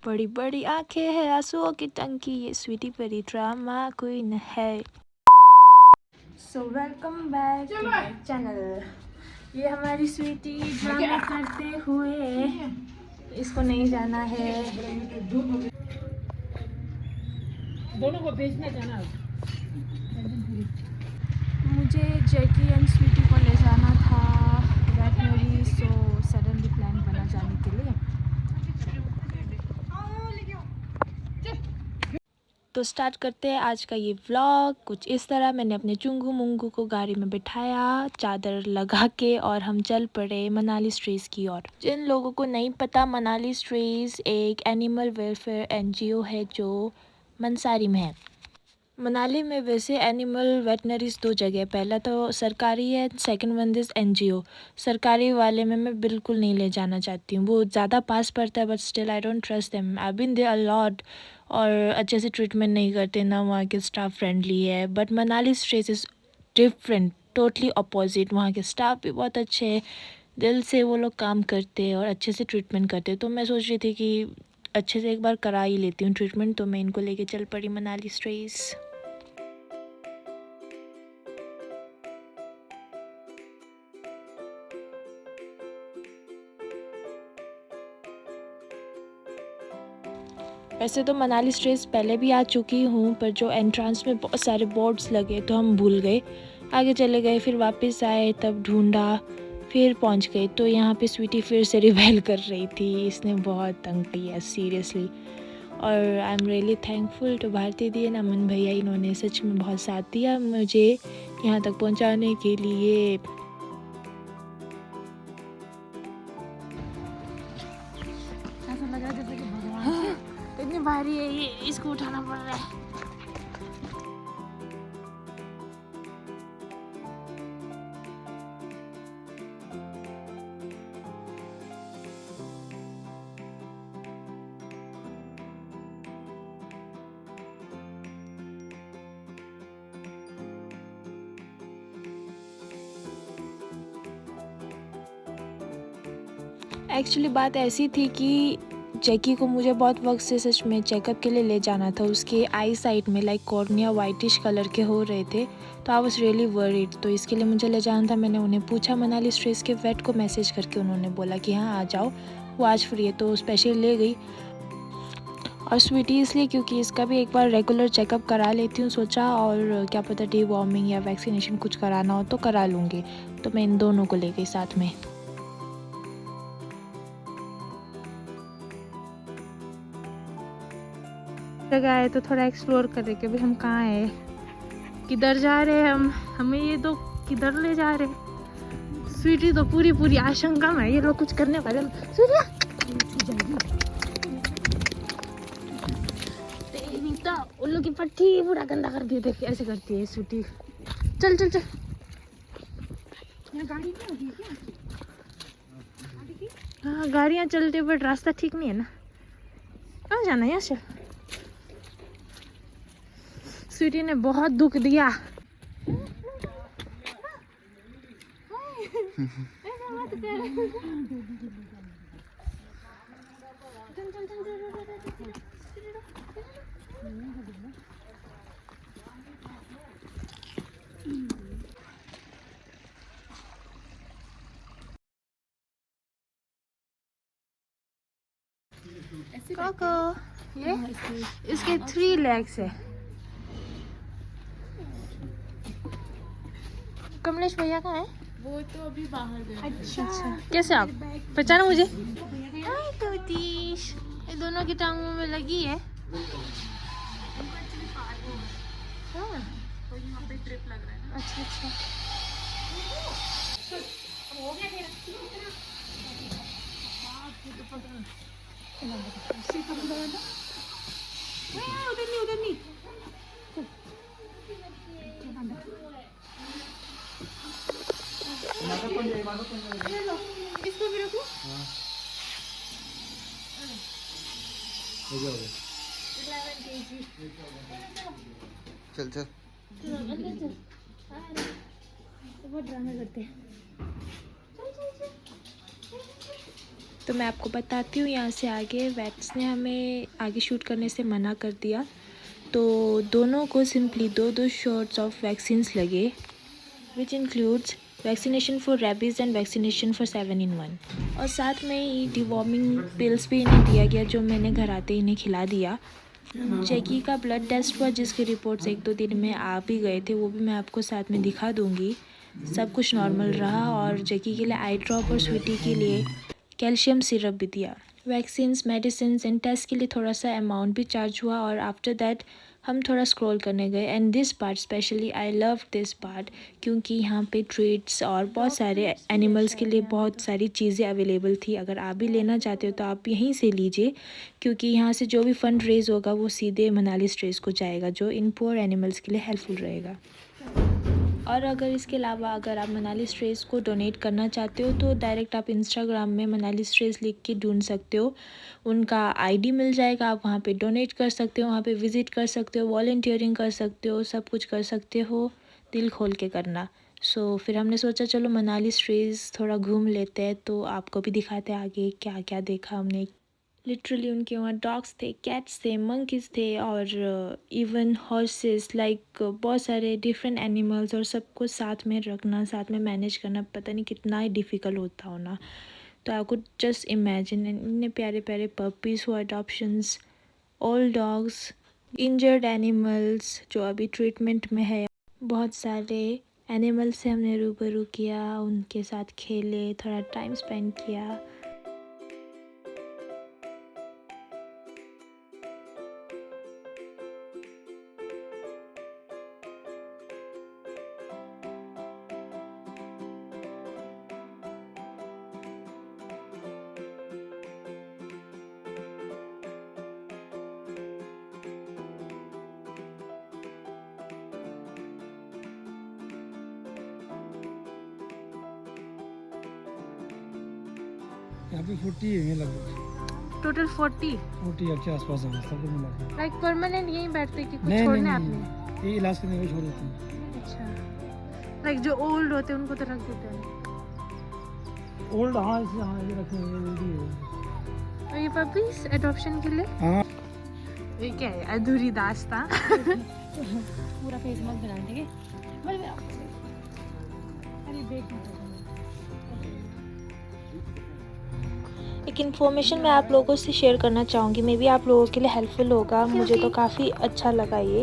बड़ी बड़ी आंखें हैं आंसुओं की टंकी, ये स्वीटी परी ड्रामा क्वीन है। So welcome back to my channel. ये हमारी स्वीटी ड्रामा करते हुए, इसको नहीं जाना है। दोनों को बेचना जाना। मुझे जैकी एंड स्वीटी को ले जाना था वेटनरी, सो सडनली प्लान बना जाने के लिए। तो स्टार्ट करते हैं आज का ये व्लॉग। कुछ इस तरह मैंने अपने चुंगू मुंगू को गाड़ी में बिठाया चादर लगा के, और हम चल पड़े मनाली स्ट्रीज की ओर। जिन लोगों को नहीं पता, मनाली स्ट्रीज एक एनिमल वेलफेयर एनजीओ है जो मंसारी में है। मनाली में वैसे एनिमल वेटनरीज दो जगह, पहला तो सरकारी है, सेकंड वन इज़ एनजीओ। सरकारी वाले में मैं बिल्कुल नहीं ले जाना चाहती हूँ, वो ज़्यादा पास पड़ता है, but still I don't trust them. I been there a lot, और अच्छे से ट्रीटमेंट नहीं करते, ना वहाँ के स्टाफ फ्रेंडली है। But Manali stress is different, totally opposite. वहाँ के स्टाफ भी बहुत अच्छे हैं, दिल से वो लोग काम करते हैं और अच्छे से ट्रीटमेंट करते हैं। तो मैं सोच रही थी कि अच्छे से एक बार करा ही लेती हूँ ट्रीटमेंट, तो मैं इनको लेके चल पड़ी मनाली स्ट्रेस। वैसे तो मनाली स्ट्रेस पहले भी आ चुकी हूँ, पर जो एंट्रेंस में बहुत सारे बोर्ड्स लगे तो हम भूल गए, आगे चले गए, फिर वापस आए, तब ढूंढा, फिर पहुँच गए। तो यहाँ पे स्वीटी फिर से रिवेल कर रही थी, इसने बहुत तंग किया सीरियसली। और I am really thankful to Bharti दी एंड अमन भैया, इन्होंने सच में बहुत साथ दिया मुझे यहाँ तक पहुँचाने के लिए। ऐसा लगा जैसे कि भगवान इतनी भारी है ये, इसको उठाना पड़ रहा है। एक्चुअली बात ऐसी थी कि जैकी को मुझे बहुत वक्त से सच में चेकअप के लिए ले जाना था। उसके आई साइड में लाइक कॉर्निया वाइटिश कलर के हो रहे थे, तो आई वाज रियली वरीड। तो इसके लिए मुझे ले जाना था। मैंने उन्हें पूछा मनाली स्ट्रेस के वेट को मैसेज करके, उन्होंने बोला कि हाँ आ जाओ, वो आज फ्री है, तो स्पेशल ले गई। और स्वीटी इसलिए क्योंकि इसका भी एक बार रेगुलर चेकअप करा लेती हूँ सोचा, और क्या पता डी वॉर्मिंग या वैक्सीनेशन कुछ कराना हो तो करा लूँगी। तो मैं इन दोनों को ले गई साथ में। जगह है तो थोड़ा एक्सप्लोर करें कि भाई हम कहाँ हैं, किधर जा रहे हैं हम, हमें ये दो किधर ले जा रहे हैं। स्वीटी तो पूरी पूरी आशंका में, ये लोग कुछ करने वाले। सूर्या तेरी तो उल्लू की पट्टी पूरा गंदा कर दिया, देख ऐसे करती है स्वीटी। चल चल चल, यहाँ गाड़ी नहीं होगी क्या? हाँ गाड़ियाँ चलती, बट रास्ता ठीक नहीं है ना। कहाँ जाना है यहाँ से? स्वीटी ने बहुत दुख दिया। कोको, ये इसके 3 legs है। कमलेश भैया कहाँ है? वो तो अभी बाहर गए। अच्छा, कैसे आप पहचाना मुझे? हाय तोतीश, ये दोनों की टांगों में लगी है। हाँ। तो यहाँ पे ट्रिप लग रहा है ना। अच्छा अच्छा। उधर नहीं उधर नहीं। इसको भी रखो। चल चल बहुत ड्रामा करते हैं। तो मैं आपको बताती हूँ यहाँ से आगे। वैट्स ने हमें आगे शूट करने से मना कर दिया, तो दोनों को सिंपली 2 शॉट्स ऑफ वैक्सीन्स लगे, which includes vaccination for rabies and vaccination for 7 in 1। और साथ में ही डिवॉर्मिंग पिल्स भी इन्हें दिया गया, जो मैंने घर आते इन्हें खिला दिया। जैकी का ब्लड टेस्ट हुआ, जिसके रिपोर्ट्स 1-2 दिन में आ भी गए थे, वो भी मैं आपको साथ में दिखा दूँगी। सब कुछ नॉर्मल रहा और जैकी के लिए आई ड्रॉप और स्वीटी के लिए कैल्शियम सिरप भी दिया। वैक्सीन्स, मेडिसिन्स एंड टेस्ट के लिए थोड़ा सा अमाउंट भी चार्ज हुआ और आफ्टर दैट हम थोड़ा स्क्रॉल करने गए। And this part specially I love this part, क्योंकि यहाँ पे ट्रीट्स और बहुत सारे एनिमल्स के लिए बहुत सारी चीज़ें अवेलेबल थी। अगर आप भी लेना चाहते हो तो आप यहीं से लीजिए, क्योंकि यहाँ से जो भी फंड रेज होगा वो सीधे मनाली स्ट्रेस को जाएगा, जो इन पुअर एनिमल्स के लिए हेल्पफुल रहेगा। और अगर इसके अलावा अगर आप मनाली स्ट्रेस को डोनेट करना चाहते हो तो डायरेक्ट आप इंस्टाग्राम में मनाली स्ट्रेस लिख के ढूंढ सकते हो, उनका आईडी मिल जाएगा। आप वहाँ पे डोनेट कर सकते हो, वहाँ पे विज़िट कर सकते हो, वॉलंटियरिंग कर सकते हो, सब कुछ कर सकते हो, दिल खोल के करना। सो फिर हमने सोचा चलो मनाली स्ट्रेस थोड़ा घूम लेते हैं, तो आपको भी दिखाते हैं आगे क्या क्या देखा हमने। लिटरली उनके वहाँ डॉग्स थे, कैट्स थे, मंकीज़ थे और इवन हॉर्सेस, लाइक बहुत सारे डिफरेंट एनिमल्स, और सबको साथ में रखना, साथ में मैनेज करना पता नहीं कितना ही डिफ़िकल्ट होता होना। तो आई कुड जस्ट इमेजिन। इतने प्यारे प्यारे पपीज़ हुआ, adoptions, old dogs, injured animals जो अभी ट्रीटमेंट में है। बहुत सारे एनिमल्स से हमने रूबरू किया, उनके साथ खेले, थोड़ा टाइम स्पेंड किया। यहाँ पे 40 है लगभग, टोटल 40 40 के आसपास है सब कुछ मिला के। लाइक परमानेंट यहीं बैठते कि कुछ नहीं छोड़ने नहीं आपने? नहीं, ये इलाज करने को छोड़ देते हैं। अच्छा, लाइक जो ओल्ड होते हैं उनको तो रख देते हैं। ओल्ड हाँ इसे हाँ ये रखे हुए ओल्ड ही है। और ये पपीज एडॉप्शन के लिए? हाँ ये क्या है, अधूरी दास्तां। पूरा फेस मत बनाना, ठीक है? अरे देख एक इन्फॉर्मेशन मैं आप लोगों से शेयर करना चाहूँगी, मे बी आप लोगों के लिए हेल्पफुल होगा। मुझे तो काफ़ी अच्छा लगा ये।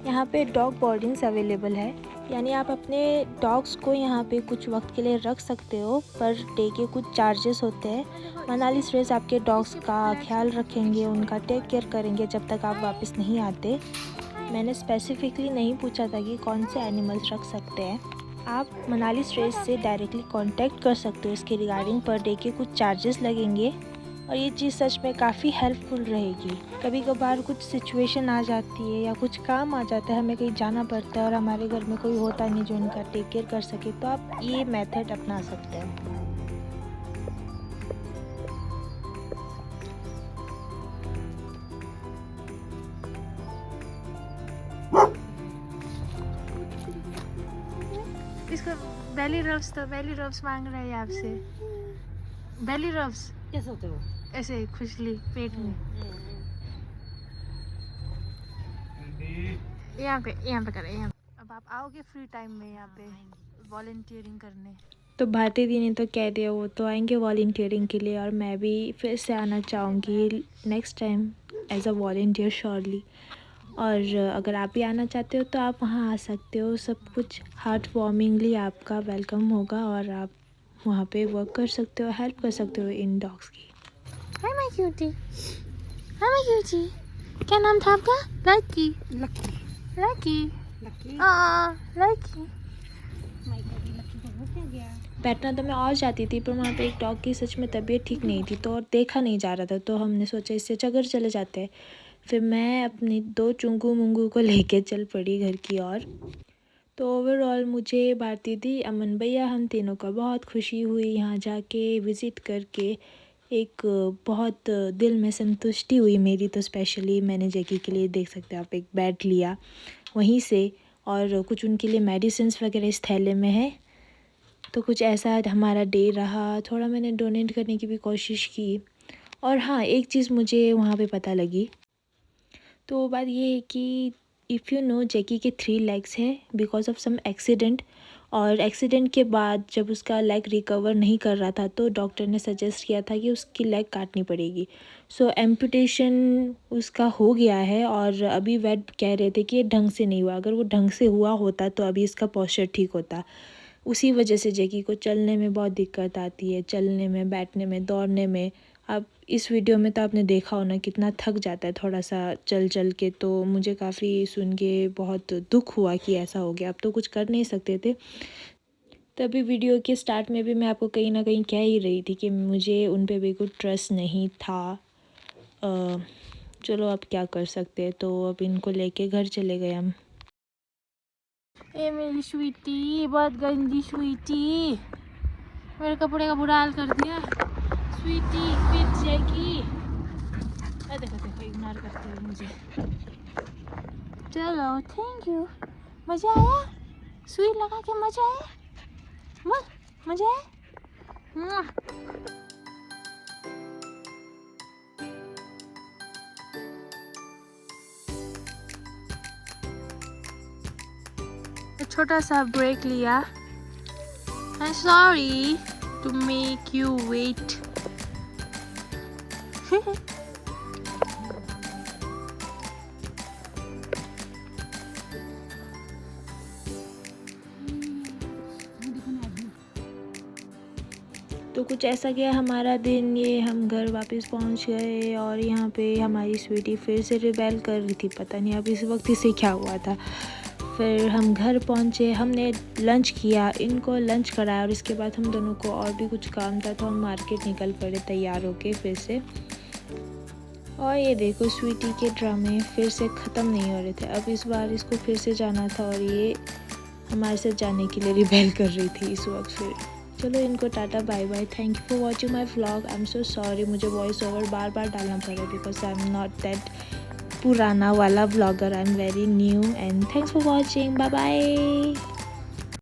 यहाँ पे डॉग बोर्डिंग्स अवेलेबल है, यानी आप अपने डॉग्स को यहाँ पे कुछ वक्त के लिए रख सकते हो। पर डे के कुछ चार्जेस होते हैं। मनाली स्ट्रेस आपके डॉग्स का ख्याल रखेंगे, उनका टेक केयर करेंगे जब तक आप वापस नहीं आते। मैंने स्पेसिफिकली नहीं पूछा था कि कौन से एनिमल्स रख सकते हैं। आप मनाली स्ट्रेस से डायरेक्टली कांटेक्ट कर सकते हो इसके रिगार्डिंग। पर डे के कुछ चार्जेस लगेंगे और ये चीज़ सच में काफ़ी हेल्पफुल रहेगी। कभी कभार कुछ सिचुएशन आ जाती है या कुछ काम आ जाता है, हमें कहीं जाना पड़ता है और हमारे घर में कोई होता नहीं जो इनका टेक केयर कर सके, तो आप ये मेथड अपना सकते हैं। इसको बेली रब्स, तो बेली रब्स मांग रहे हैं आपसे। बेली रब्स कैसे होते हो? ऐसे खुजली पेट में। यहाँ पे करें यहाँ। अब आप आओगे फ्री टाइम में यहाँ पे वॉलंटियरिंग करने? तो भारती दी ने तो कह दिया वो तो आएंगे वॉलंटियरिंग के लिए, और मैं भी फिर से आना चाहूँगी next time as a volunteer surely. और अगर आप भी आना चाहते हो तो आप वहाँ आ सकते हो। सब कुछ हार्ट वार्मिंगली आपका वेलकम होगा और आप वहाँ पे वर्क कर सकते हो, हेल्प कर सकते हो इन डॉग्स की। Hi my cutie, hi my cutie. क्या नाम था आपका? Lucky. Lucky Lucky Lucky Lucky. My god, Lucky को हो क्या गया? बैठना तो मैं और जाती थी, पर वहाँ पे एक डॉग की सच में तबीयत ठीक नहीं थी, तो और देखा नहीं जा रहा था, तो हमने सोचा इससे अच्छा घर चले जाते हैं। फिर मैं अपनी 2 चुंगू मुंगू को लेके चल पड़ी घर की ओर। तो ओवरऑल मुझे, भारती दी, अमन भैया, हम तीनों का बहुत खुशी हुई यहाँ जाके विज़िट करके। एक बहुत दिल में संतुष्टि हुई मेरी तो। स्पेशली मैंने जैकी के लिए, देख सकते हो आप, एक बेड लिया वहीं से, और कुछ उनके लिए मेडिसिन्स वगैरह इस थैले में है। तो कुछ ऐसा हमारा डे रहा। थोड़ा मैंने डोनेट करने की भी कोशिश की। और हाँ, एक चीज़ मुझे वहाँ पे पता लगी, तो बात ये है कि इफ़ यू नो, जैकी के 3 लेग्स हैं बिकॉज ऑफ सम एक्सीडेंट। और एक्सीडेंट के बाद जब उसका लेग रिकवर नहीं कर रहा था तो डॉक्टर ने सजेस्ट किया था कि उसकी लेग काटनी पड़ेगी। सो एम्पुटेशन उसका हो गया है और अभी वेट कह रहे थे कि ये ढंग से नहीं हुआ। अगर वो ढंग से हुआ होता तो अभी इसका पोस्चर ठीक होता। उसी वजह से जैकी को चलने में बहुत दिक्कत आती है, चलने में, बैठने में, दौड़ने में। अब इस वीडियो में तो आपने देखा हो ना कितना थक जाता है थोड़ा सा चल चल के। तो मुझे काफ़ी सुन के बहुत दुख हुआ कि ऐसा हो गया। अब तो कुछ कर नहीं सकते थे। तभी वीडियो के स्टार्ट में भी मैं आपको कहीं ना कहीं कह ही रही थी कि मुझे उन पे बिल्कुल ट्रस्ट नहीं था। चलो अब क्या कर सकते हैं। तो अब इनको लेके घर चले गए हम। ए मेरी स्वीटी, बहुत गंदी स्वीटी, मेरे कपड़े का बुरा हाल कर दिया। स्वीटी फिर जैकी, देखो देखो इग्नोर करते हुए मुझे। चलो थैंक यू। मज़ा आया? स्वीट लगा के मज़ा आया? बोल मज़ा आया? मुआ। छोटा सा ब्रेक लिया। I'm sorry to make you wait. तो कुछ ऐसा गया हमारा दिन। ये हम घर वापस पहुंच गए और यहाँ पे हमारी स्वीटी फिर से रिबेल कर रही थी। पता नहीं अब इस वक्त इसे क्या हुआ था। फिर हम घर पहुँचे, हमने लंच किया, इनको लंच कराया और इसके बाद हम दोनों को और भी कुछ काम था तो हम मार्केट निकल पड़े तैयार होके फिर से। और ये देखो स्वीटी के ड्रामे फिर से ख़त्म नहीं हो रहे थे। अब इस बार इसको फिर से जाना था और ये हमारे साथ जाने के लिए रिबेल कर रही थी इस वक्त। फिर चलो इनको tata bye bye. Thank you for watching my vlog. I am so sorry, मुझे वॉइस ओवर बार बार डालना पड़ा because I am not that पुराना वाला vlogger. I am very new and thanks for watching. Bye bye.